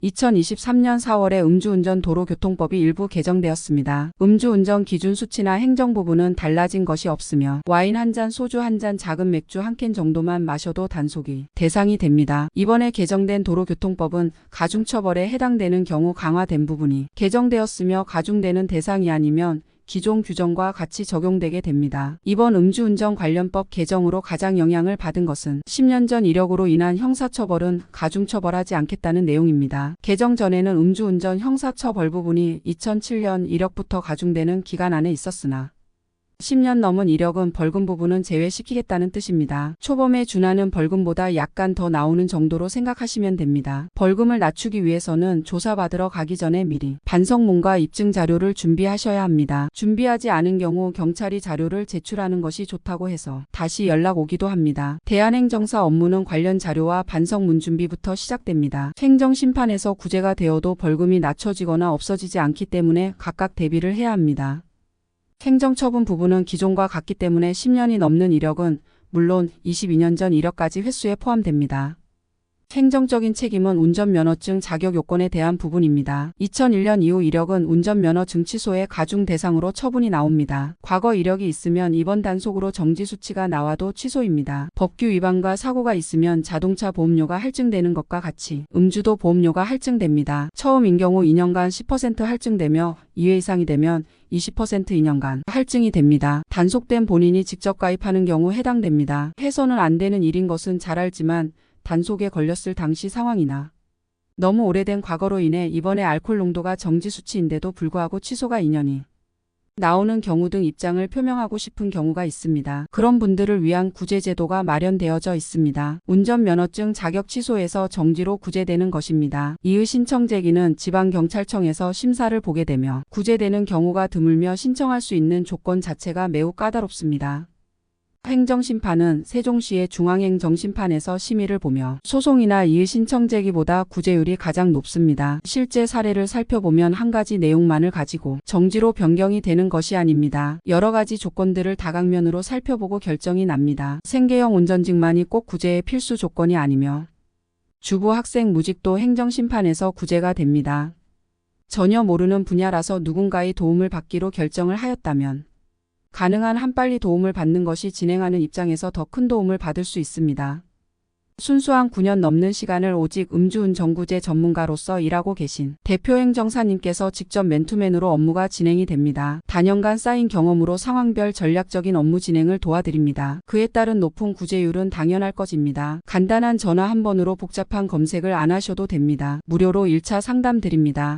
2023년 4월에 음주운전 도로교통법이 일부 개정되었습니다. 음주운전 기준 수치나 행정 부분은 달라진 것이 없으며 와인 한 잔, 소주 한 잔, 작은 맥주 한 캔 정도만 마셔도 단속이 대상이 됩니다. 이번에 개정된 도로교통법은 가중처벌에 해당되는 경우 강화된 부분이 개정되었으며 가중되는 대상이 아니면 기존 규정과 같이 적용되게 됩니다. 이번 음주운전 관련법 개정으로 가장 영향을 받은 것은 10년 전 이력으로 인한 형사처벌은 가중처벌하지 않겠다는 내용입니다. 개정 전에는 음주운전 형사처벌 부분이 2007년 이력부터 가중되는 기간 안에 있었으나 10년 넘은 이력은 벌금 부분은 제외시키겠다는 뜻입니다. 초범에 준하는 벌금보다 약간 더 나오는 정도로 생각하시면 됩니다. 벌금을 낮추기 위해서는 조사받으러 가기 전에 미리 반성문과 입증 자료를 준비하셔야 합니다. 준비하지 않은 경우 경찰이 자료를 제출하는 것이 좋다고 해서 다시 연락 오기도 합니다. 대한행정사 업무는 관련 자료와 반성문 준비부터 시작됩니다. 행정심판에서 구제가 되어도 벌금이 낮춰지거나 없어지지 않기 때문에 각각 대비를 해야 합니다. 행정처분 부분은 기존과 같기 때문에 10년이 넘는 이력은 물론 22년 전 이력까지 횟수에 포함됩니다. 행정적인 책임은 운전면허증 자격 요건에 대한 부분입니다. 2001년 이후 이력은 운전면허증 취소의 가중 대상으로 처분이 나옵니다. 과거 이력이 있으면 이번 단속으로 정지 수치가 나와도 취소입니다. 법규 위반과 사고가 있으면 자동차 보험료가 할증되는 것과 같이 음주도 보험료가 할증됩니다. 처음인 경우 2년간 10% 할증되며 2회 이상이 되면 20% 2년간 할증이 됩니다. 단속된 본인이 직접 가입하는 경우 해당됩니다. 해서는 안 되는 일인 것은 잘 알지만 단속에 걸렸을 당시 상황이나 너무 오래된 과거로 인해 이번에 알코올 농도가 정지 수치인데도 불구하고 취소가 2년이 나오는 경우 등 입장을 표명하고 싶은 경우가 있습니다. 그런 분들을 위한 구제 제도가 마련되어져 있습니다. 운전면허증 자격 취소에서 정지로 구제되는 것입니다. 이의 신청 제기는 지방경찰청에서 심사를 보게 되며 구제되는 경우가 드물며 신청할 수 있는 조건 자체가 매우 까다롭습니다. 행정심판은 세종시의 중앙행정심판에서 심의를 보며 소송이나 이의 신청 제기보다 구제율이 가장 높습니다. 실제 사례를 살펴보면 한 가지 내용만을 가지고 정지로 변경이 되는 것이 아닙니다. 여러 가지 조건들을 다각면으로 살펴보고 결정이 납니다. 생계형 운전직만이 꼭 구제의 필수 조건이 아니며 주부 학생 무직도 행정심판에서 구제가 됩니다. 전혀 모르는 분야라서 누군가의 도움을 받기로 결정을 하였다면 가능한 한 빨리 도움을 받는 것이 진행하는 입장에서 더 큰 도움을 받을 수 있습니다. 순수한 9년 넘는 시간을 오직 음주운전구제 전문가로서 일하고 계신 대표행정사님께서 직접 맨투맨으로 업무가 진행이 됩니다. 다년간 쌓인 경험으로 상황별 전략적인 업무 진행을 도와드립니다. 그에 따른 높은 구제율은 당연할 것입니다. 간단한 전화 한 번으로 복잡한 검색을 안 하셔도 됩니다. 무료로 1차 상담 드립니다.